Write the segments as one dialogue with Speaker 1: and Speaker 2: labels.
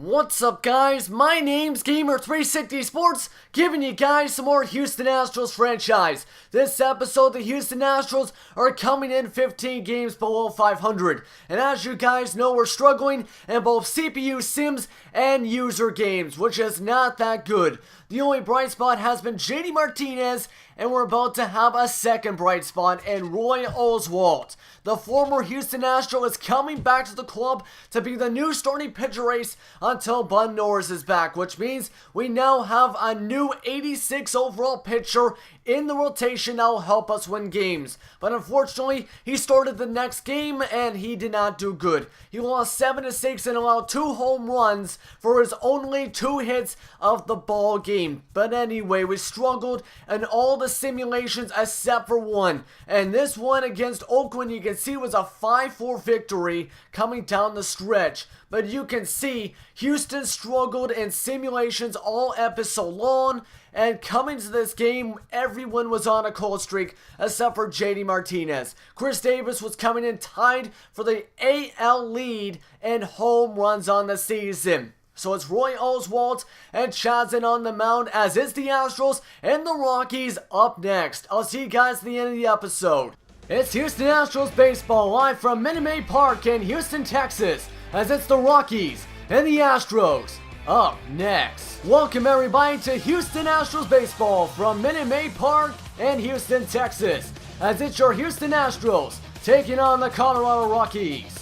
Speaker 1: What's up, guys? My name's Gamer360 Sports, giving you guys some more Houston Astros franchise. This episode, the Houston Astros are coming in 15 games below 500. And as you guys know, we're struggling in both CPU sims and user games, which is not that good. The only bright spot has been JD Martinez, and we're about to have a second bright spot in Roy Oswalt. The former Houston Astro is coming back to the club to be the new starting pitcher ace until Bud Norris is back, which means we now have a new 86 overall pitcher in the rotation that will help us win games. But unfortunately, he started the next game and he did not do good. He lost 7-6 and allowed 2 home runs for his only 2 hits of the ball game. But anyway, we struggled in all the simulations except for one. And this one against Oakland, you can see, was a 5-4 victory coming down the stretch. But you can see Houston struggled in simulations all episode long, and coming to this game, everyone was on a cold streak except for JD Martinez. Chris Davis was coming in tied for the AL lead in home runs on the season. So it's Roy Oswalt and Chazin on the mound, as is the Astros and the Rockies up next. I'll see you guys at the end of the episode. It's Houston Astros baseball live from Minute Maid Park in Houston, Texas, as it's the Rockies and the Astros up next. Welcome everybody to Houston Astros baseball from Minute Maid Park in Houston, Texas, as it's your Houston Astros taking on the Colorado Rockies.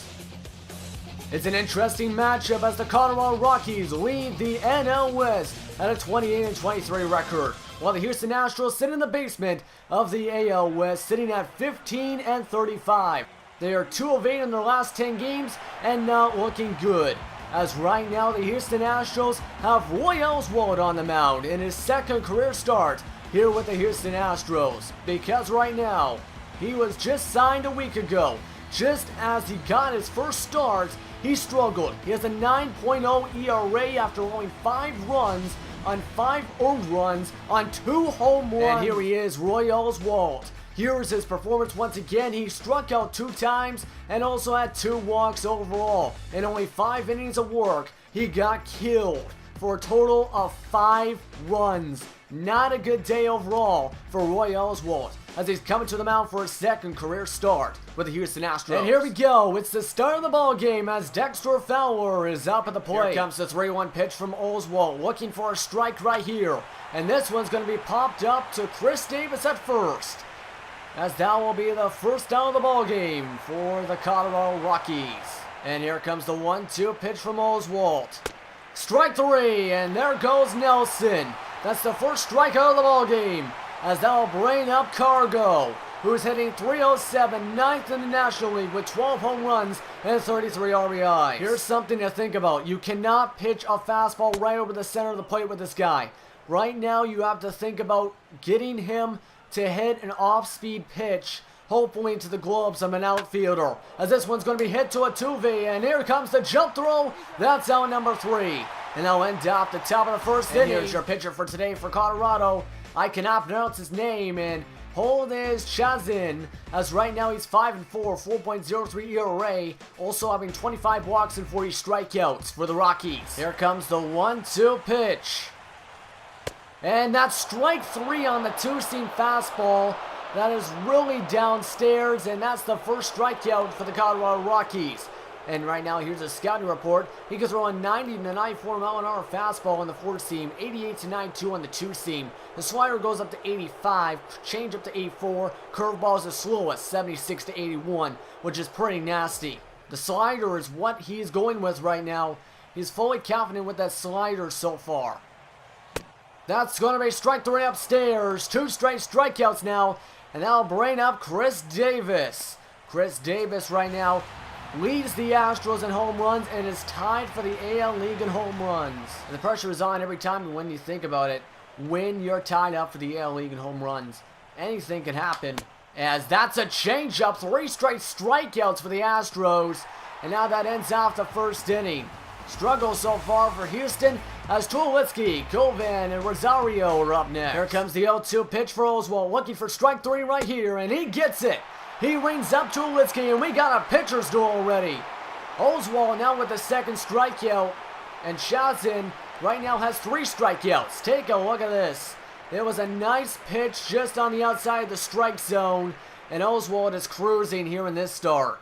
Speaker 1: It's an interesting matchup as the Colorado Rockies lead the NL West at a 28-23 record, while the Houston Astros sit in the basement of the AL West, sitting at 15-35. They are 2 of 8 in their last 10 games and not looking good, as right now the Houston Astros have Roy Oswalt on the mound in his second career start here with the Houston Astros, because right now he was just signed a week ago. Just as he got his first start, he struggled. He has a 9.0 ERA after only 5 runs on 5 earned runs on 2 home runs. And here he is, Roy Oswalt. Here's his performance once again. He struck out 2 times and also had 2 walks overall. In only 5 innings of work, he got killed for a total of 5 runs. Not a good day overall for Roy Oswalt, as he's coming to the mound for his second career start with the Houston Astros. And here we go. It's the start of the ball game as Dexter Fowler is up at the plate. Here comes the 3-1 pitch from Oswalt, looking for a strike right here. And this one's going to be popped up to Chris Davis at first, as that will be the first down of the ball game for the Colorado Rockies. And here comes the 1-2 pitch from Oswalt. Strike 3, and there goes Nelson. That's the first strikeout of the ball game, as that will bring up Cargo, who's hitting .307, 9th in the National League with 12 home runs and 33 RBIs. Here's something to think about. You cannot pitch a fastball right over the center of the plate with this guy. Right now, you have to think about getting him to hit an off-speed pitch, hopefully to the gloves of an outfielder, as this one's going to be hit to a Tuve, and here comes the jump throw. That's out number 3. And that'll end up the top of the first inning. Here's your pitcher for today for Colorado. I cannot pronounce his name, and hold is Chazin, as right now he's 5-4, 4.03 ERA, also having 25 walks and 40 strikeouts for the Rockies. Here comes the 1-2 pitch. And that's strike 3 on the 2-seam fastball. That is really downstairs, and that's the first strikeout for the Colorado Rockies. And right now, here's a scouting report. He can throw a 90 to 94 mile-an-hour fastball on the 4-seam, 88 to 92 on the 2-seam. The slider goes up to 85, change up to 84. Curveball is as slow as 76 to 81, which is pretty nasty. The slider is what he's going with right now. He's fully confident with that slider so far. That's going to be strike 3 upstairs. 2 straight strikeouts now, and that'll bring up Chris Davis. Chris Davis right now leads the Astros in home runs and is tied for the AL League in home runs. And the pressure is on every time when you think about it. When you're tied up for the AL League in home runs, anything can happen, as that's a changeup. 3 straight strikeouts for the Astros, and now that ends off the first inning. Struggle so far for Houston, as Tulowitzki, Kovan, and Rosario are up next. Here comes the 0-2 pitch for Oswalt, looking for strike 3 right here, and he gets it. He rings up Tulowitzki, and we got a pitcher's duel already. Oswalt now with the second strikeout, And Shazin right now has 3 strikeouts. Take a look at this. It was a nice pitch just on the outside of the strike zone. And Oswalt is cruising here in this start.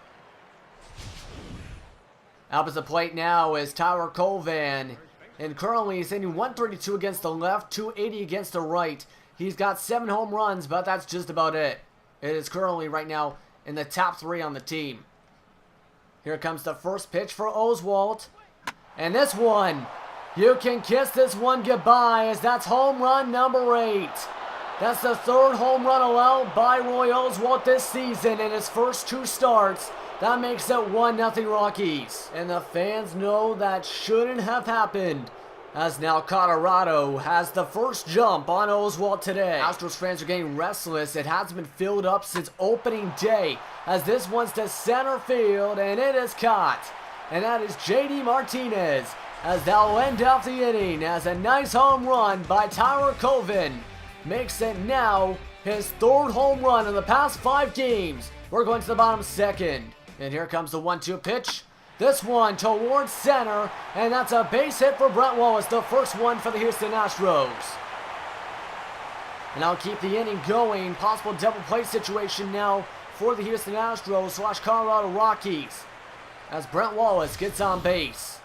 Speaker 1: Opposite plate now is Tyler Colvan. And currently he's hitting 132 against the left, 280 against the right. He's got 7 home runs, but that's just about it. It is currently right now in the top 3 on the team. Here comes the first pitch for Oswalt. And this one, you can kiss this one goodbye, as that's home run number 8. That's the 3rd home run allowed by Roy Oswalt this season in his first 2 starts. That makes it 1-0 Rockies. And the fans know that shouldn't have happened, as now Colorado has the first jump on Oswalt today. Astros fans are getting restless. It hasn't been filled up since opening day, as this one's to center field, and it is caught. And that is JD Martinez, as they'll end off the inning as a nice home run by Tyler Colvan. Makes it now his 3rd home run in the past 5 games. We're going to the bottom 2nd. And here comes the 1-2 pitch. This one towards center, and that's a base hit for Brent Wallace, the first one for the Houston Astros. And I'll keep the inning going. Possible double play situation now for the Houston Astros / Colorado Rockies, as Brent Wallace gets on base.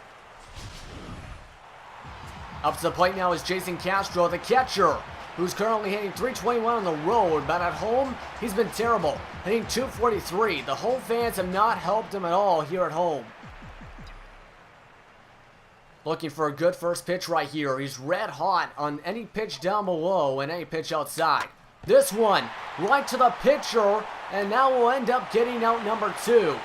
Speaker 1: Up to the plate now is Jason Castro, the catcher, who's currently hitting .321 on the road, but at home, he's been terrible, hitting .243. The home fans have not helped him at all here at home. Looking for a good first pitch right here. He's red hot on any pitch down below and any pitch outside. This one, right to the pitcher, and now we'll end up getting out number 2.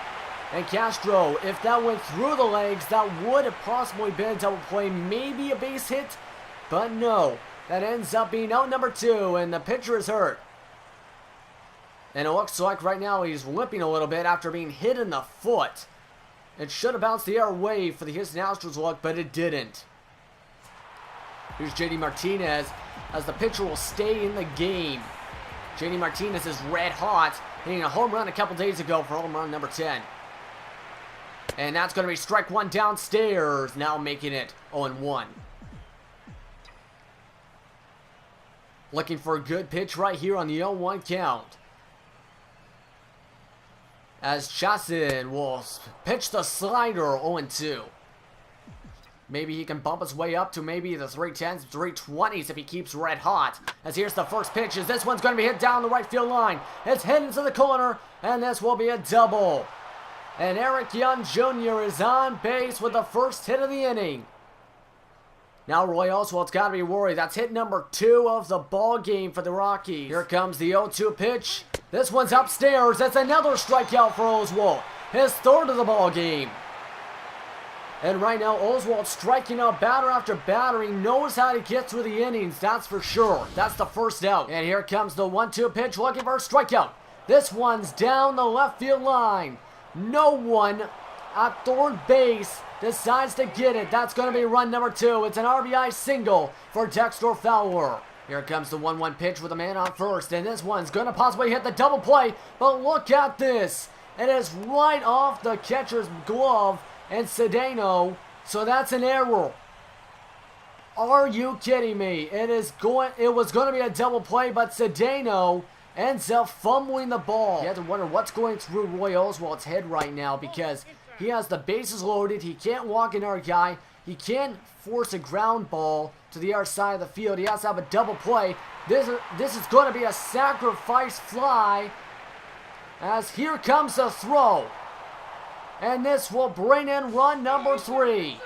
Speaker 1: And Castro, if that went through the legs, that would have possibly been a double play, maybe a base hit, but no. That ends up being out number 2, and the pitcher is hurt. And it looks like right now he's limping a little bit after being hit in the foot. It should have bounced the air away for the Houston Astros look, but it didn't. Here's JD Martinez, as the pitcher will stay in the game. JD Martinez is red hot, hitting a home run a couple days ago for home run number 10. And that's going to be strike 1 downstairs, now making it 0-1. Looking for a good pitch right here on the 0-1 count, as Chassin will pitch the slider 0-2. Maybe he can bump his way up to maybe the 310s, 320s if he keeps red hot. As here's the first pitch, as this one's going to be hit down the right field line. It's hit into the corner, and this will be a double. And Eric Young Jr. is on base with the first hit of the inning. Now Roy Oswalt's got to be worried. That's hit number 2 of the ball game for the Rockies. Here comes the 0-2 pitch. This one's upstairs. That's another strikeout for Oswalt, his 3rd of the ball game. And right now Oswalt striking out batter after batter. He knows how to get through the innings, that's for sure. That's the first out. And here comes the 1-2 pitch, looking for a strikeout. This one's down the left field line. No one at 3rd base decides to get it. That's going to be run number 2. It's an RBI single for Dexter Fowler. Here comes the 1-1 pitch with a man on first, and this one's going to possibly hit the double play, but look at this. It is right off the catcher's glove and Cedeno, so that's an error. Are you kidding me? It was going to be a double play, but Cedeno ends up fumbling the ball. You have to wonder what's going through Roy Oswalt's head right now, because he has the bases loaded. He can't walk another guy. He can't force a ground ball to the other side of the field. He has to have a double play. This is going to be a sacrifice fly, as here comes the throw. And this will bring in run number 3.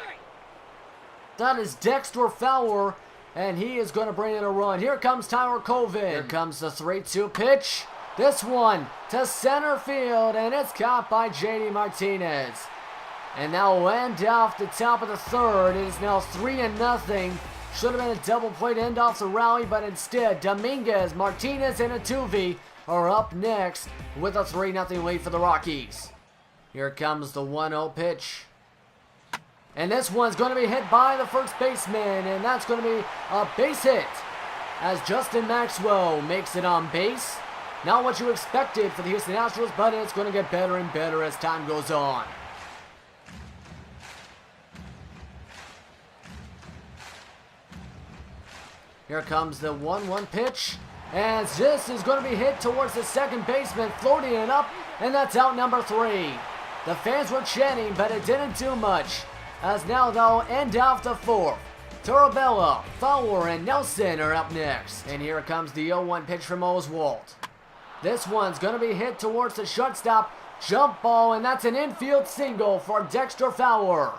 Speaker 1: That is Dexter Fowler, and he is going to bring in a run. Here comes Tyler Colvan. Here comes the 3-2 pitch. This one to center field, and it's caught by JD Martinez. And now we'll end off the top of the 3rd. It is now 3-0. Should have been a double play to end off the rally, but instead, Dominguez, Martinez, and Altuve are up next with a 3-0 lead for the Rockies. Here comes the 1-0 pitch. And this one's going to be hit by the first baseman, and that's going to be a base hit, as Justin Maxwell makes it on base. Not what you expected for the Houston Astros, but it's going to get better and better as time goes on. Here comes the 1-1 pitch. And this is going to be hit towards the second baseman, floating it up, and that's out number 3. The fans were chanting, but it didn't do much. As now they'll end off the 4th. Torabella, Fowler, and Nelson are up next. And here comes the 0-1 pitch from Oswalt. This one's going to be hit towards the shortstop. Jump ball, and that's an infield single for Dexter Fowler.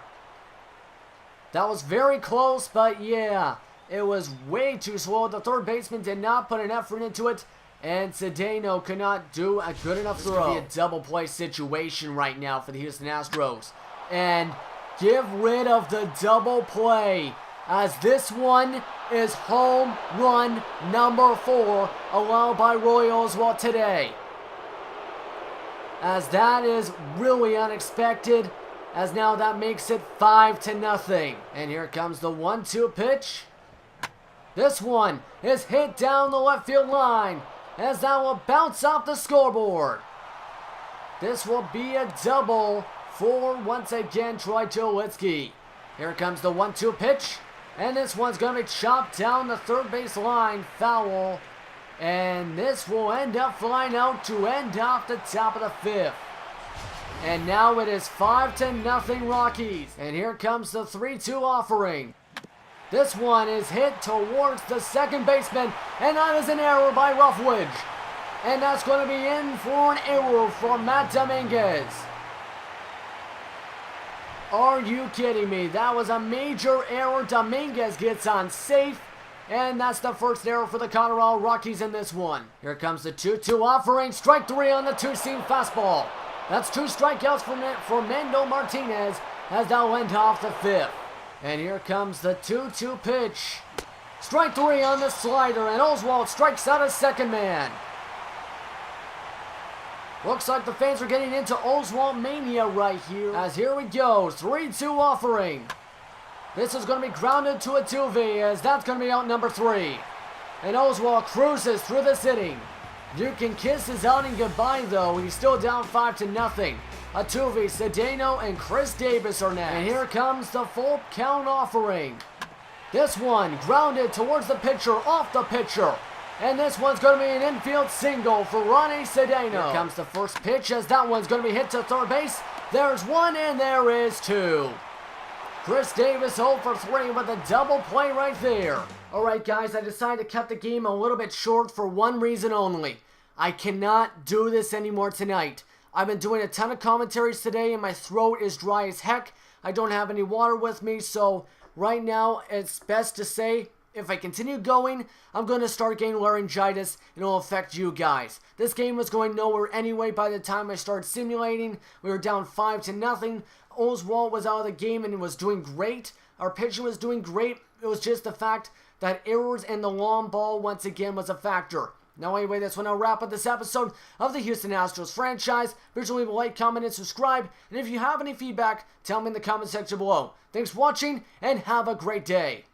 Speaker 1: That was very close, but yeah, it was way too slow. The third baseman did not put an effort into it, and Cedeno could not do a good enough throw. This could be a double play situation right now for the Houston Astros. And get rid of the double play, as this one is home run number 4 allowed by Roy Oswalt today. As that is really unexpected, as now that makes it 5-0. And here comes the 1-2 pitch. This one is hit down the left field line, as that will bounce off the scoreboard. This will be a double for, once again, Troy Tulowitzki. Here comes the 1-2 pitch, and this one's going to be chopped down the third base line, foul. And this will end up flying out to end off the top of the 5th. And now it is 5-0 Rockies. And here comes the 3-2 offering. This one is hit towards the second baseman, and that is an error by Ruffledge. And that's going to be in for an error from Matt Dominguez. Are you kidding me? That was a major error. Dominguez gets on safe, and that's the first error for the Colorado Rockies in this one. Here comes the 2-2 offering. Strike 3 on the two-seam fastball. That's 2 strikeouts for Mando Martinez, as that'll end off the 5th. And here comes the 2-2 pitch. Strike 3 on the slider, and Oswalt strikes out a second man. Looks like the fans are getting into Oswalt mania right here. As here we go, 3-2 offering. This is going to be grounded to a 2V, as that's going to be out number 3. And Oswalt cruises through this inning. You can kiss his outing goodbye, though. He's still down 5-0. A 2V, Cedeno and Chris Davis are next. And here comes the full count offering. This one grounded towards the pitcher, off the pitcher. And this one's going to be an infield single for Ronnie Cedeno. Here comes the first pitch, as that one's going to be hit to third base. There's 1 and there is 2. Chris Davis 0 for 3 with a double play right there. Alright guys, I decided to cut the game a little bit short for one reason only. I cannot do this anymore tonight. I've been doing a ton of commentaries today and my throat is dry as heck. I don't have any water with me, so right now it's best to say, if I continue going, I'm going to start getting laryngitis and it'll affect you guys. This game was going nowhere anyway by the time I started simulating. We were down 5-0. Oswalt was out of the game and was doing great. Our pitching was doing great. It was just the fact that errors and the long ball once again was a factor. Now anyway, that's when I'll wrap up this episode of the Houston Astros franchise. Be sure to leave a like, comment, and subscribe. And if you have any feedback, tell me in the comment section below. Thanks for watching, and have a great day.